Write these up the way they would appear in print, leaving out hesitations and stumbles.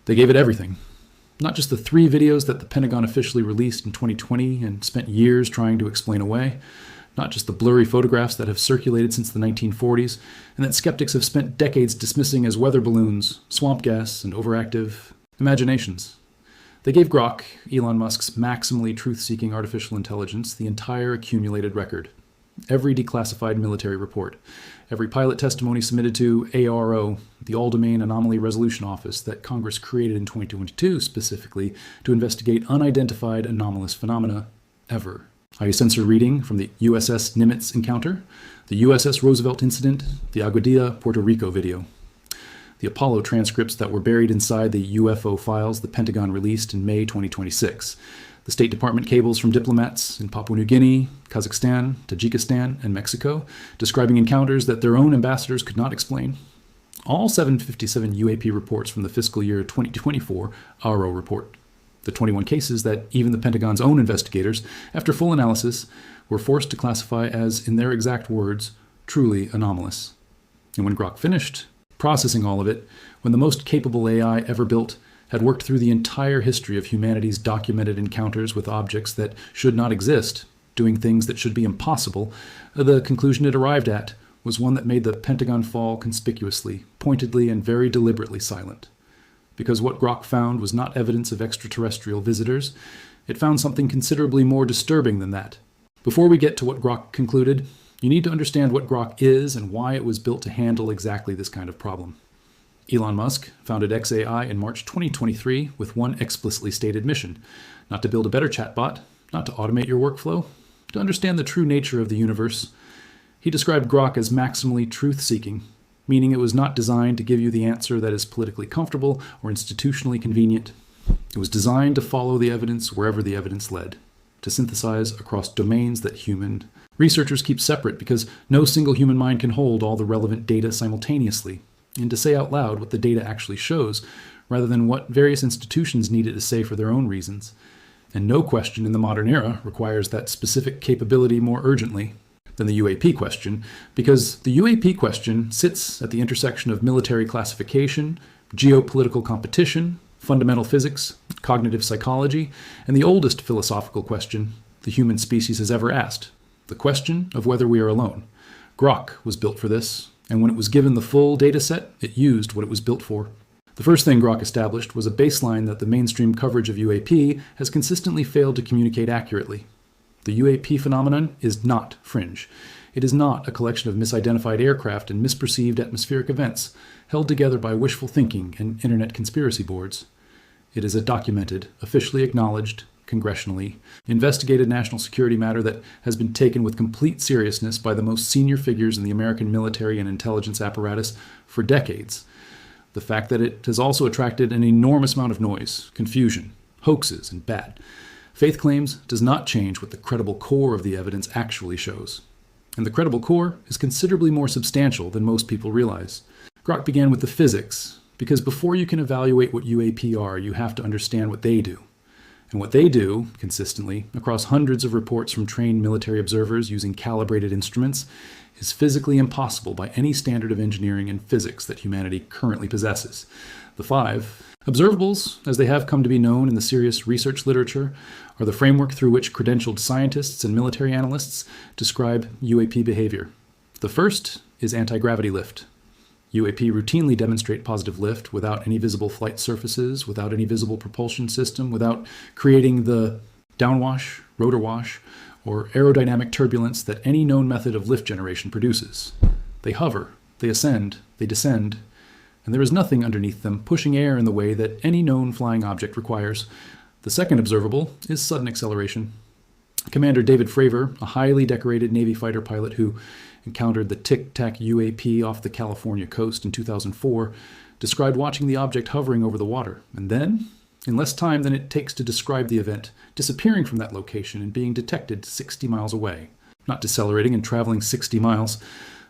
They gave it everything. Not just the 3 videos that the Pentagon officially released in 2020 and spent years trying to explain away, not just the blurry photographs that have circulated since the 1940s, and that skeptics have spent decades dismissing as weather balloons, swamp gas, and overactive imaginations. They gave Grok, Elon Musk's maximally truth-seeking artificial intelligence, the entire accumulated record. Every declassified military report, every pilot testimony submitted to ARO, the All-Domain Anomaly Resolution Office that Congress created in 2022 specifically to investigate unidentified anomalous phenomena ever. High-sensor reading from the USS Nimitz encounter, the USS Roosevelt incident, the Aguadilla, Puerto Rico video. The Apollo transcripts that were buried inside the UFO files the Pentagon released in May 2026. The State Department cables from diplomats in Papua New Guinea, Kazakhstan, Tajikistan, and Mexico, describing encounters that their own ambassadors could not explain. All 757 UAP reports from the fiscal year 2024 ARO report. The 21 cases that even the Pentagon's own investigators, after full analysis, were forced to classify as, in their exact words, truly anomalous. And when Grok finished processing all of it, when the most capable AI ever built had worked through the entire history of humanity's documented encounters with objects that should not exist, doing things that should be impossible, the conclusion it arrived at was one that made the Pentagon fall conspicuously, pointedly, and very deliberately silent. Because what Grok found was not evidence of extraterrestrial visitors, it found something considerably more disturbing than that. Before we get to what Grok concluded, you need to understand what Grok is and why it was built to handle exactly this kind of problem. Elon Musk founded XAI in March 2023 with one explicitly stated mission: not to build a better chatbot, not to automate your workflow, to understand the true nature of the universe. He described Grok as maximally truth-seeking, meaning it was not designed to give you the answer that is politically comfortable or institutionally convenient. It was designed to follow the evidence wherever the evidence led, to synthesize across domains that human researchers keep separate because no single human mind can hold all the relevant data simultaneously, and to say out loud what the data actually shows, rather than what various institutions need it to say for their own reasons. And no question in the modern era requires that specific capability more urgently than the UAP question, because the UAP question sits at the intersection of military classification, geopolitical competition, fundamental physics, cognitive psychology, and the oldest philosophical question the human species has ever asked, the question of whether we are alone. Grok was built for this, and when it was given the full data set, it used what it was built for. The first thing Grok established was a baseline that the mainstream coverage of UAP has consistently failed to communicate accurately. The UAP phenomenon is not fringe. It is not a collection of misidentified aircraft and misperceived atmospheric events held together by wishful thinking and internet conspiracy boards. It is a documented, officially acknowledged, congressionally investigated national security matter that has been taken with complete seriousness by the most senior figures in the American military and intelligence apparatus for decades. The fact that it has also attracted an enormous amount of noise, confusion, hoaxes, and bad faith claims does not change what the credible core of the evidence actually shows. And the credible core is considerably more substantial than most people realize. Grok began with the physics, because before you can evaluate what UAP are, you have to understand what they do. And what they do, consistently, across hundreds of reports from trained military observers using calibrated instruments, is physically impossible by any standard of engineering and physics that humanity currently possesses. The 5 observables, as they have come to be known in the serious research literature, are the framework through which credentialed scientists and military analysts describe UAP behavior. The first is anti-gravity lift. UAP routinely demonstrate positive lift without any visible flight surfaces, without any visible propulsion system, without creating the downwash, rotor wash, or aerodynamic turbulence that any known method of lift generation produces. They hover, they ascend, they descend, and there is nothing underneath them pushing air in the way that any known flying object requires. The second observable is sudden acceleration. Commander David Fravor, a highly decorated Navy fighter pilot who encountered the Tic Tac UAP off the California coast in 2004, described watching the object hovering over the water, and then, in less time than it takes to describe the event, disappearing from that location and being detected 60 miles away. Not decelerating and traveling 60 miles,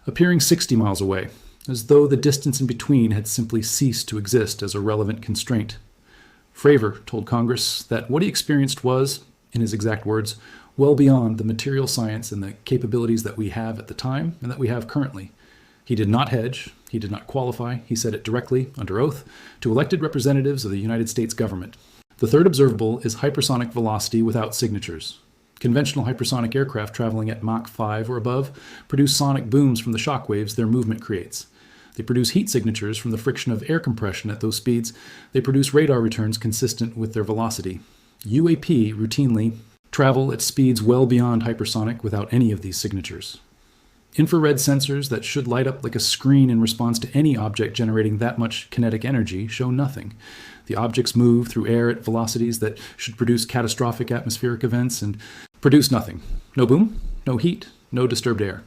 appearing 60 miles away, as though the distance in between had simply ceased to exist as a relevant constraint. Fravor told Congress that what he experienced was, in his exact words, well beyond the material science and the capabilities that we have at the time and that we have currently. He did not hedge. He did not qualify. He said it directly, under oath, to elected representatives, he said it directly, under oath, to elected representatives of the United States government. The third observable is hypersonic velocity without signatures. Conventional hypersonic aircraft traveling at Mach 5 or above produce sonic booms from the shock waves their movement creates. They produce heat signatures from the friction of air compression at those speeds. They produce radar returns consistent with their velocity. UAP routinely travel at speeds well beyond hypersonic without any of these signatures. Infrared sensors that should light up like a screen in response to any object generating that much kinetic energy show nothing. The objects move through air at velocities that should produce catastrophic atmospheric events and produce nothing. No boom, no heat, no disturbed air.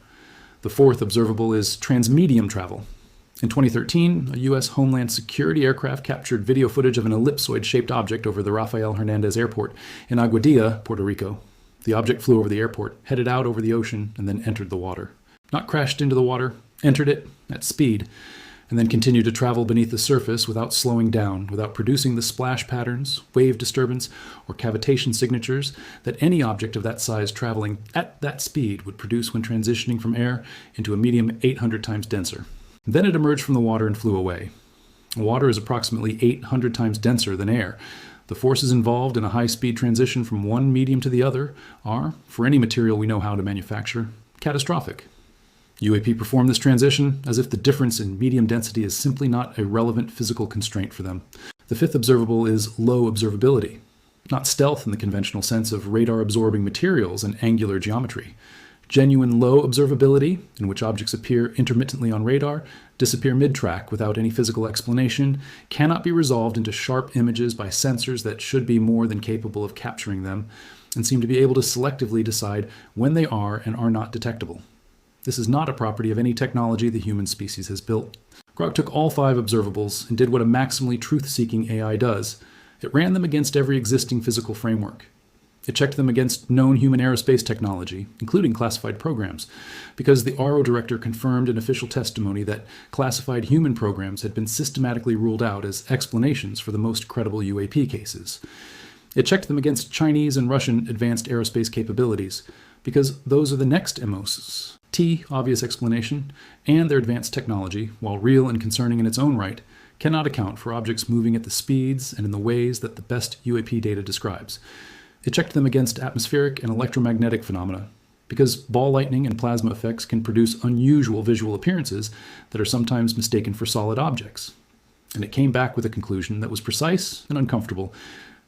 The fourth observable is transmedium travel. In 2013, a U.S. Homeland Security aircraft captured video footage of an ellipsoid-shaped object over the Rafael Hernandez Airport in Aguadilla, Puerto Rico. The object flew over the airport, headed out over the ocean, and then entered the water. Not crashed into the water, entered it at speed, and then continued to travel beneath the surface without slowing down, without producing the splash patterns, wave disturbance, or cavitation signatures that any object of that size traveling at that speed would produce when transitioning from air into a medium 800 times denser. Then it emerged from the water and flew away. Water is approximately 800 times denser than air. The forces involved in a high-speed transition from one medium to the other are, for any material we know how to manufacture, catastrophic. UAP perform this transition as if the difference in medium density is simply not a relevant physical constraint for them. The fifth observable is low observability, not stealth in the conventional sense of radar-absorbing materials and angular geometry. Genuine low observability, in which objects appear intermittently on radar, disappear mid-track without any physical explanation, cannot be resolved into sharp images by sensors that should be more than capable of capturing them, and seem to be able to selectively decide when they are and are not detectable. This is not a property of any technology the human species has built. Grok took all 5 observables and did what a maximally truth-seeking AI does. It ran them against every existing physical framework. It checked them against known human aerospace technology, including classified programs, because the RO director confirmed in official testimony that classified human programs had been systematically ruled out as explanations for the most credible UAP cases. It checked them against Chinese and Russian advanced aerospace capabilities, because those are the next MOs. Obvious explanation, and their advanced technology, while real and concerning in its own right, cannot account for objects moving at the speeds and in the ways that the best UAP data describes. It checked them against atmospheric and electromagnetic phenomena, because ball lightning and plasma effects can produce unusual visual appearances that are sometimes mistaken for solid objects. And it came back with a conclusion that was precise and uncomfortable.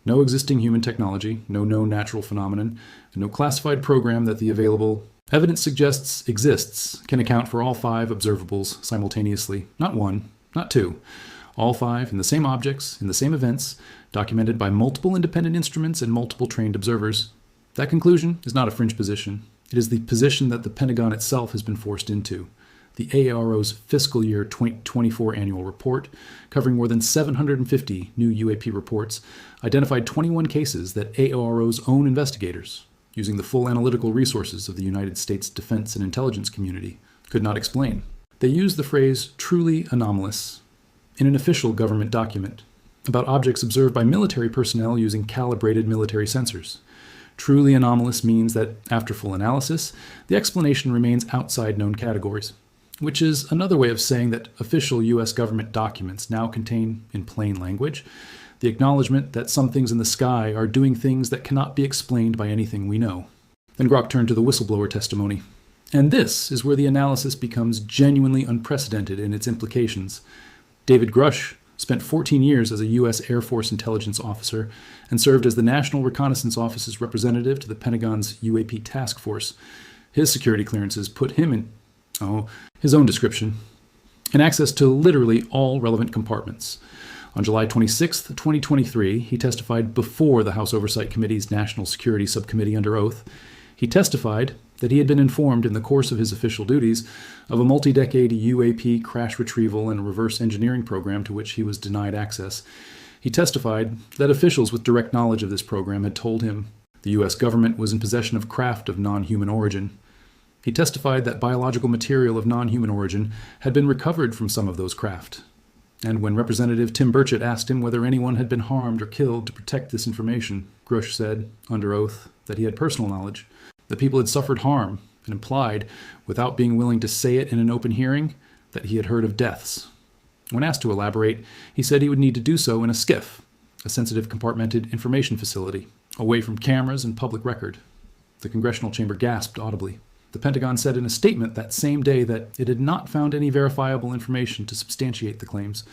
No existing human technology, no known natural phenomenon, and no classified program that the available evidence suggests exists can account for all 5 observables simultaneously. Not one, not 2. All 5 in the same objects, in the same events, documented by multiple independent instruments and multiple trained observers. That conclusion is not a fringe position. It is the position that the Pentagon itself has been forced into. The AARO's fiscal year 2024 annual report, covering more than 750 new UAP reports, identified 21 cases that AARO's own investigators, using the full analytical resources of the United States defense and intelligence community, could not explain. They used the phrase truly anomalous in an official government document about objects observed by military personnel using calibrated military sensors. Truly anomalous means that, after full analysis, the explanation remains outside known categories, which is another way of saying that official U.S. government documents now contain, in plain language, the acknowledgement that some things in the sky are doing things that cannot be explained by anything we know. Then Grok turned to the whistleblower testimony. And this is where the analysis becomes genuinely unprecedented in its implications. David Grush spent 14 years as a U.S. Air Force intelligence officer and served as the National Reconnaissance Office's representative to the Pentagon's UAP task force. His security clearances put him in, his own description, and access to literally all relevant compartments. On July 26, 2023, he testified before the House Oversight Committee's National Security Subcommittee under oath. He testified that he had been informed in the course of his official duties of a multi-decade UAP crash retrieval and reverse engineering program to which he was denied access. He testified that officials with direct knowledge of this program had told him the U.S. government was in possession of craft of non-human origin. He testified that biological material of non-human origin had been recovered from some of those craft. And when Representative Tim Burchett asked him whether anyone had been harmed or killed to protect this information, Grush said, under oath, that he had personal knowledge, that people had suffered harm, and implied, without being willing to say it in an open hearing, that he had heard of deaths. When asked to elaborate, he said he would need to do so in a SCIF, a sensitive compartmented information facility, away from cameras and public record. The congressional chamber gasped audibly. The Pentagon said in a statement that same day that it had not found any verifiable information to substantiate the claims,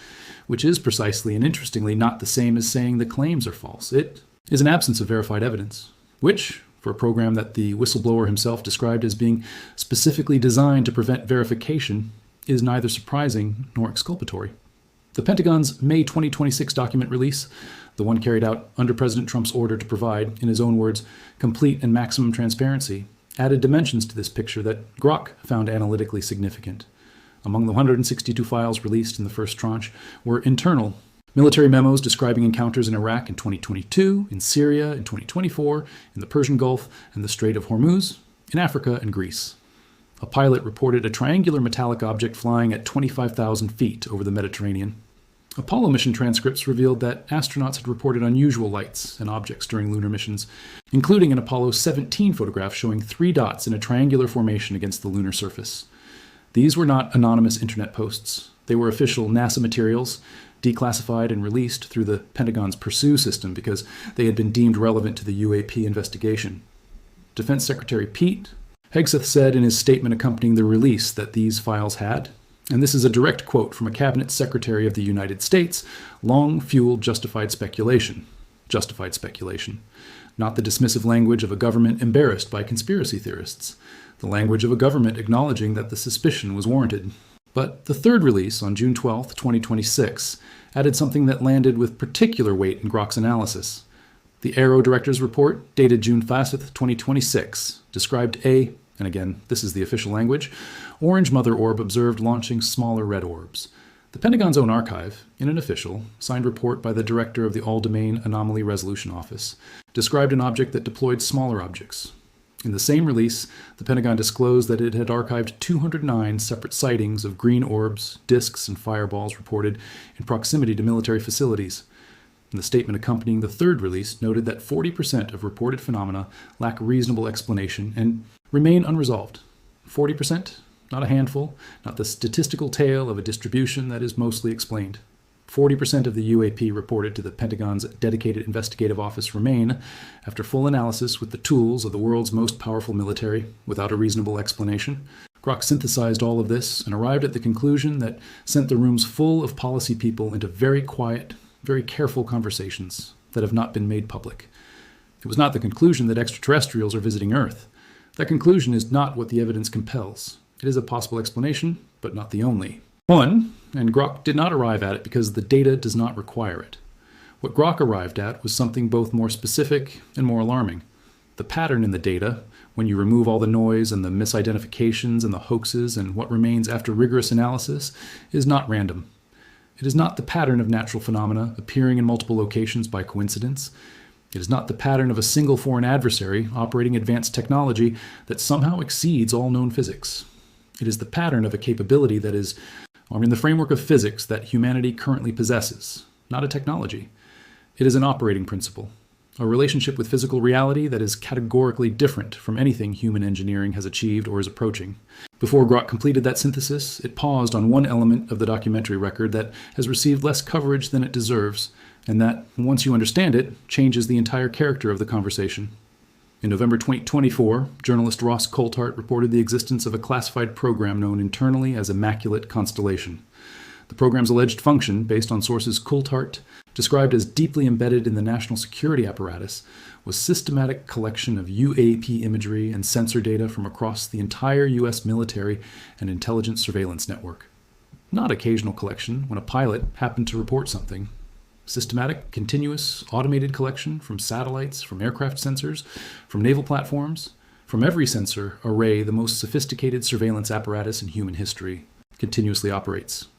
which is precisely and interestingly not the same as saying the claims are false. It is an absence of verified evidence, which, for a program that the whistleblower himself described as being specifically designed to prevent verification, is neither surprising nor exculpatory. The Pentagon's May 2026 document release, the one carried out under President Trump's order to provide, in his own words, complete and maximum transparency, added dimensions to this picture that Grok found analytically significant. Among the 162 files released in the first tranche were internal military memos describing encounters in Iraq in 2022, in Syria in 2024, in the Persian Gulf and the Strait of Hormuz, in Africa and Greece. A pilot reported a triangular metallic object flying at 25,000 feet over the Mediterranean. Apollo mission transcripts revealed that astronauts had reported unusual lights and objects during lunar missions, including an Apollo 17 photograph showing 3 dots in a triangular formation against the lunar surface. These were not anonymous internet posts. They were official NASA materials, declassified and released through the Pentagon's Pursue system because they had been deemed relevant to the UAP investigation. Defense Secretary Pete Hegseth said in his statement accompanying the release that these files had, and this is a direct quote from a cabinet secretary of the United States, long fueled justified speculation. Justified speculation. Not the dismissive language of a government embarrassed by conspiracy theorists. The language of a government acknowledging that the suspicion was warranted. But the third release, on June 12, 2026, added something that landed with particular weight in Grok's analysis. The Aero Director's Report, dated June 5, 2026, described a, and again, this is the official language, orange mother orb observed launching smaller red orbs. The Pentagon's own archive, in an official, signed report by the director of the All-Domain Anomaly Resolution Office, described an object that deployed smaller objects. In the same release, the Pentagon disclosed that it had archived 209 separate sightings of green orbs, disks, and fireballs reported in proximity to military facilities. And the statement accompanying the third release noted that 40% of reported phenomena lack reasonable explanation and remain unresolved. 40%? Not a handful, not the statistical tale of a distribution that is mostly explained. 40% of the UAP reported to the Pentagon's dedicated investigative office remain, after full analysis with the tools of the world's most powerful military, without a reasonable explanation. Grok synthesized all of this and arrived at the conclusion that sent the rooms full of policy people into very quiet, very careful conversations that have not been made public. It was not the conclusion that extraterrestrials are visiting Earth. That conclusion is not what the evidence compels. It is a possible explanation, but not the only one, and Grok did not arrive at it because the data does not require it. What Grok arrived at was something both more specific and more alarming. The pattern in the data, when you remove all the noise and the misidentifications and the hoaxes and what remains after rigorous analysis, is not random. It is not the pattern of natural phenomena appearing in multiple locations by coincidence. It is not the pattern of a single foreign adversary operating advanced technology that somehow exceeds all known physics. It is the pattern of a capability that is in the framework of physics that humanity currently possesses, not a technology. It is an operating principle, a relationship with physical reality that is categorically different from anything human engineering has achieved or is approaching. Before Grok completed that synthesis, it paused on one element of the documentary record that has received less coverage than it deserves, and that, once you understand it, changes the entire character of the conversation. In November 2024, journalist Ross Coulthart reported the existence of a classified program known internally as Immaculate Constellation. The program's alleged function, based on sources Coulthart described as deeply embedded in the national security apparatus, was systematic collection of UAP imagery and sensor data from across the entire U.S. military and intelligence surveillance network. Not occasional collection when a pilot happened to report something. Systematic, continuous, automated collection from satellites, from aircraft sensors, from naval platforms, from every sensor array the most sophisticated surveillance apparatus in human history continuously operates.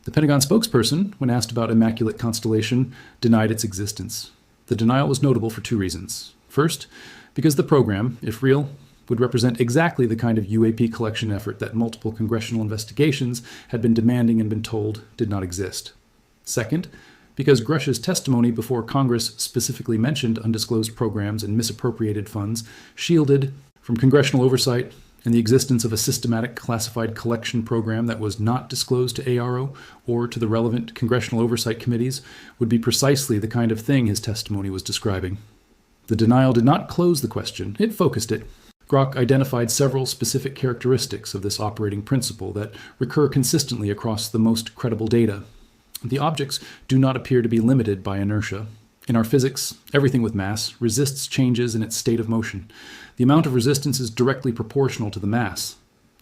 The Pentagon spokesperson, when asked about Immaculate Constellation, denied its existence. The denial was notable for 2 reasons. First, because the program, if real, would represent exactly the kind of UAP collection effort that multiple congressional investigations had been demanding and been told did not exist. Second, because Grush's testimony before Congress specifically mentioned undisclosed programs and misappropriated funds, shielded from congressional oversight and the existence of a systematic classified collection program that was not disclosed to ARO or to the relevant congressional oversight committees would be precisely the kind of thing his testimony was describing. The denial did not close the question, it focused it. Grok identified several specific characteristics of this operating principle that recur consistently across the most credible data. The objects do not appear to be limited by inertia. In our physics, everything with mass resists changes in its state of motion. The amount of resistance is directly proportional to the mass.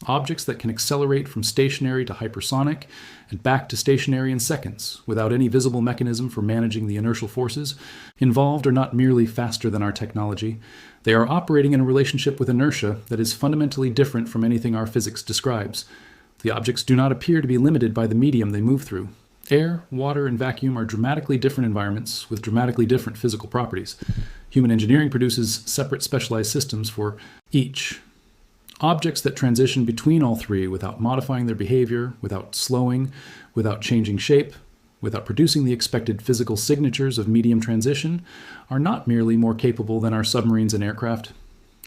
Objects that can accelerate from stationary to hypersonic and back to stationary in seconds without any visible mechanism for managing the inertial forces involved are not merely faster than our technology. They are operating in a relationship with inertia that is fundamentally different from anything our physics describes. The objects do not appear to be limited by the medium they move through. Air, water, and vacuum are dramatically different environments with dramatically different physical properties. Human engineering produces separate specialized systems for each. Objects that transition between all three without modifying their behavior, without slowing, without changing shape, without producing the expected physical signatures of medium transition, are not merely more capable than our submarines and aircraft.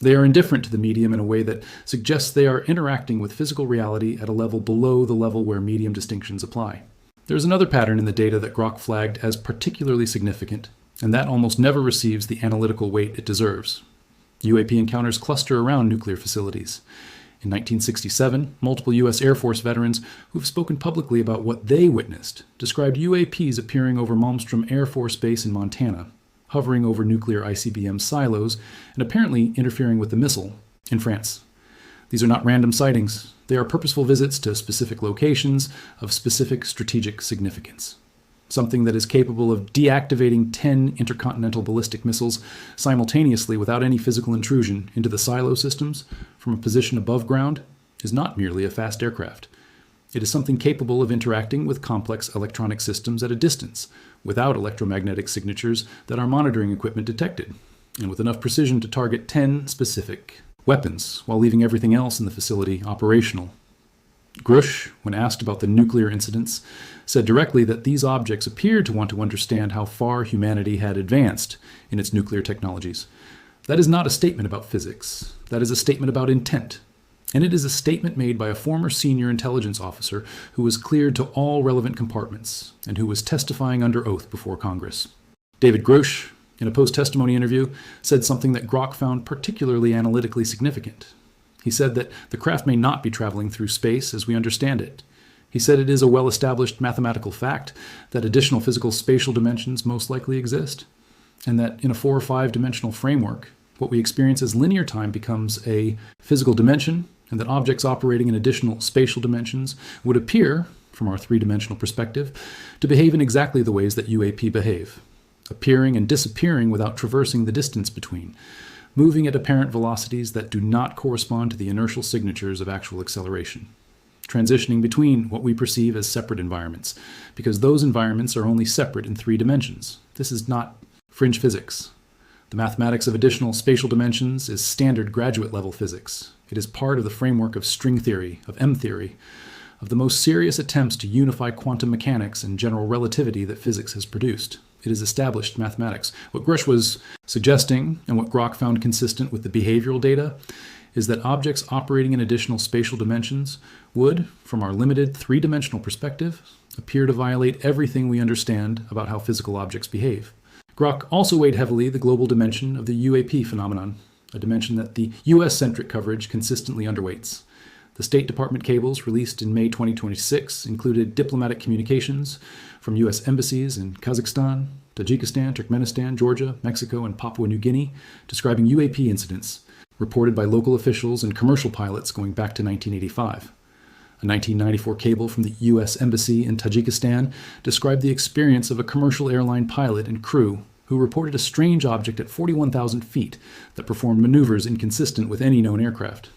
They are indifferent to the medium in a way that suggests they are interacting with physical reality at a level below the level where medium distinctions apply. There is another pattern in the data that Grok flagged as particularly significant, and that almost never receives the analytical weight it deserves. UAP encounters cluster around nuclear facilities. In 1967, multiple U.S. Air Force veterans who've spoken publicly about what they witnessed described UAPs appearing over Malmstrom Air Force Base in Montana, hovering over nuclear ICBM silos, and apparently interfering with the missile in France. These are not random sightings. They are purposeful visits to specific locations of specific strategic significance. Something that is capable of deactivating 10 intercontinental ballistic missiles simultaneously without any physical intrusion into the silo systems from a position above ground is not merely a fast aircraft. It is something capable of interacting with complex electronic systems at a distance without electromagnetic signatures that our monitoring equipment detected, and with enough precision to target 10 specific weapons while leaving everything else in the facility operational. Grush, when asked about the nuclear incidents, said directly that these objects appeared to want to understand how far humanity had advanced in its nuclear technologies. That is not a statement about physics. That is a statement about intent. And it is a statement made by a former senior intelligence officer who was cleared to all relevant compartments and who was testifying under oath before Congress. David Grush, in a post-testimony interview, said something that Grok found particularly analytically significant. He said that the craft may not be traveling through space as we understand it. He said it is a well-established mathematical fact that additional physical spatial dimensions most likely exist, and that in a 4 or 5 dimensional framework, what we experience as linear time becomes a physical dimension, and that objects operating in additional spatial dimensions would appear, from our 3-dimensional perspective, to behave in exactly the ways that UAP behave, appearing and disappearing without traversing the distance between, moving at apparent velocities that do not correspond to the inertial signatures of actual acceleration, transitioning between what we perceive as separate environments, because those environments are only separate in 3 dimensions. This is not fringe physics. The mathematics of additional spatial dimensions is standard graduate-level physics. It is part of the framework of string theory, of M theory, of the most serious attempts to unify quantum mechanics and general relativity that physics has produced. It is established mathematics. What Grush was suggesting, and what Grok found consistent with the behavioral data, is that objects operating in additional spatial dimensions would, from our limited 3-dimensional perspective, appear to violate everything we understand about how physical objects behave. Grok also weighed heavily the global dimension of the UAP phenomenon, a dimension that the US-centric coverage consistently underweights. The State Department cables released in May 2026 included diplomatic communications from U.S. embassies in Kazakhstan, Tajikistan, Turkmenistan, Georgia, Mexico, and Papua New Guinea describing UAP incidents reported by local officials and commercial pilots going back to 1985. A 1994 cable from the U.S. Embassy in Tajikistan described the experience of a commercial airline pilot and crew who reported a strange object at 41,000 feet that performed maneuvers inconsistent with any known aircraft.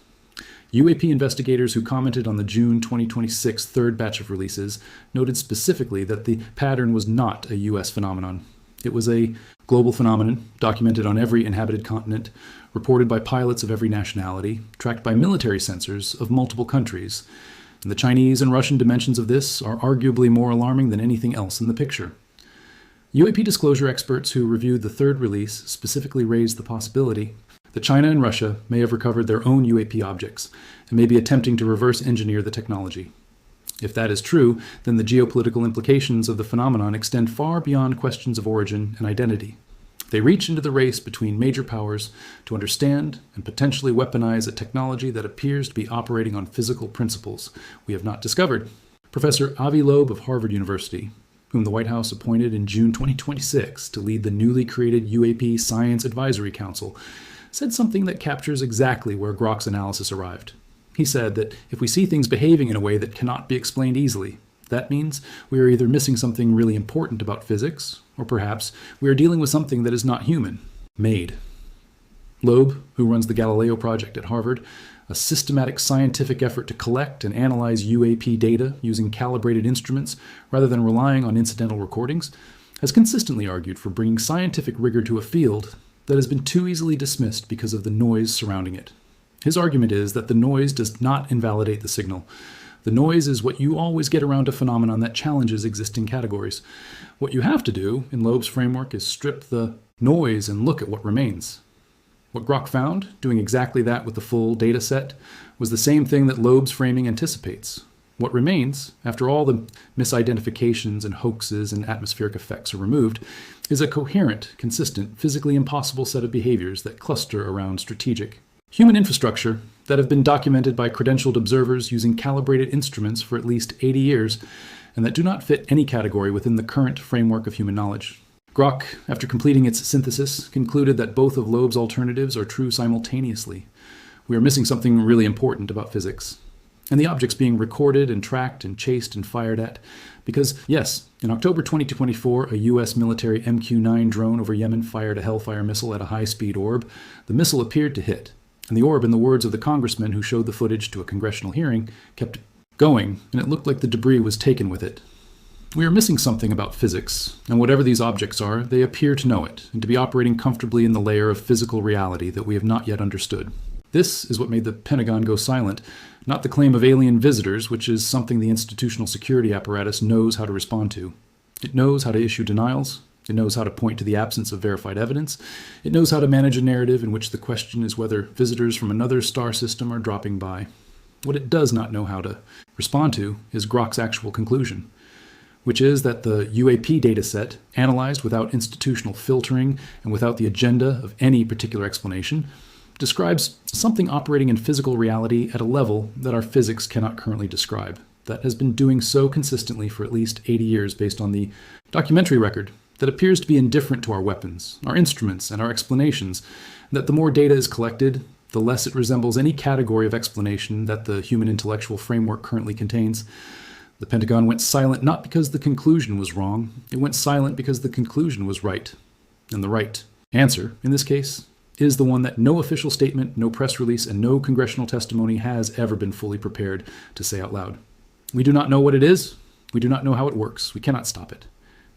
UAP investigators who commented on the June 2026 third batch of releases noted specifically that the pattern was not a U.S. phenomenon. It was a global phenomenon, documented on every inhabited continent, reported by pilots of every nationality, tracked by military sensors of multiple countries. And the Chinese and Russian dimensions of this are arguably more alarming than anything else in the picture. UAP disclosure experts who reviewed the third release specifically raised the possibility that China and Russia may have recovered their own UAP objects and may be attempting to reverse engineer the technology. If that is true, then the geopolitical implications of the phenomenon extend far beyond questions of origin and identity. They reach into the race between major powers to understand and potentially weaponize a technology that appears to be operating on physical principles we have not discovered. Professor Avi Loeb of Harvard University, whom the White House appointed in June 2026 to lead the newly created UAP Science Advisory Council, said something that captures exactly where Grok's analysis arrived. He said that if we see things behaving in a way that cannot be explained easily, that means we are either missing something really important about physics, or perhaps we are dealing with something that is not human, made. Loeb, who runs the Galileo Project at Harvard, a systematic scientific effort to collect and analyze UAP data using calibrated instruments rather than relying on incidental recordings, has consistently argued for bringing scientific rigor to a field that has been too easily dismissed because of the noise surrounding it. His argument is that the noise does not invalidate the signal. The noise is what you always get around a phenomenon that challenges existing categories. What you have to do, in Loeb's framework, is strip the noise and look at what remains. What Grok found, doing exactly that with the full data set, was the same thing that Loeb's framing anticipates. What remains, after all the misidentifications and hoaxes and atmospheric effects are removed, is a coherent, consistent, physically impossible set of behaviors that cluster around strategic human infrastructure that have been documented by credentialed observers using calibrated instruments for at least 80 years, and that do not fit any category within the current framework of human knowledge. Grok, after completing its synthesis, concluded that both of Loeb's alternatives are true simultaneously. We are missing something really important about physics, and the objects being recorded and tracked and chased and fired at. Because, yes, in October 2024, a U.S. military MQ-9 drone over Yemen fired a Hellfire missile at a high-speed orb. The missile appeared to hit, and the orb, in the words of the congressman who showed the footage to a congressional hearing, kept going, and it looked like the debris was taken with it. We are missing something about physics, and whatever these objects are, they appear to know it, and to be operating comfortably in the layer of physical reality that we have not yet understood. This is what made the Pentagon go silent, not the claim of alien visitors, which is something the institutional security apparatus knows how to respond to. It knows how to issue denials. It knows how to point to the absence of verified evidence. It knows how to manage a narrative in which the question is whether visitors from another star system are dropping by. What it does not know how to respond to is Grok's actual conclusion, which is that the UAP dataset, analyzed without institutional filtering and without the agenda of any particular explanation, describes something operating in physical reality at a level that our physics cannot currently describe. That has been doing so consistently for at least 80 years based on the documentary record that appears to be indifferent to our weapons, our instruments, and our explanations, and that the more data is collected, the less it resembles any category of explanation that the human intellectual framework currently contains. The Pentagon went silent not because the conclusion was wrong, it went silent because the conclusion was right. And the right answer, in this case, is the one that no official statement, no press release, and no congressional testimony has ever been fully prepared to say out loud. We do not know what it is. We do not know how it works. We cannot stop it.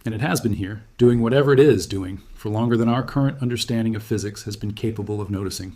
And it has been here, doing whatever it is doing, for longer than our current understanding of physics has been capable of noticing.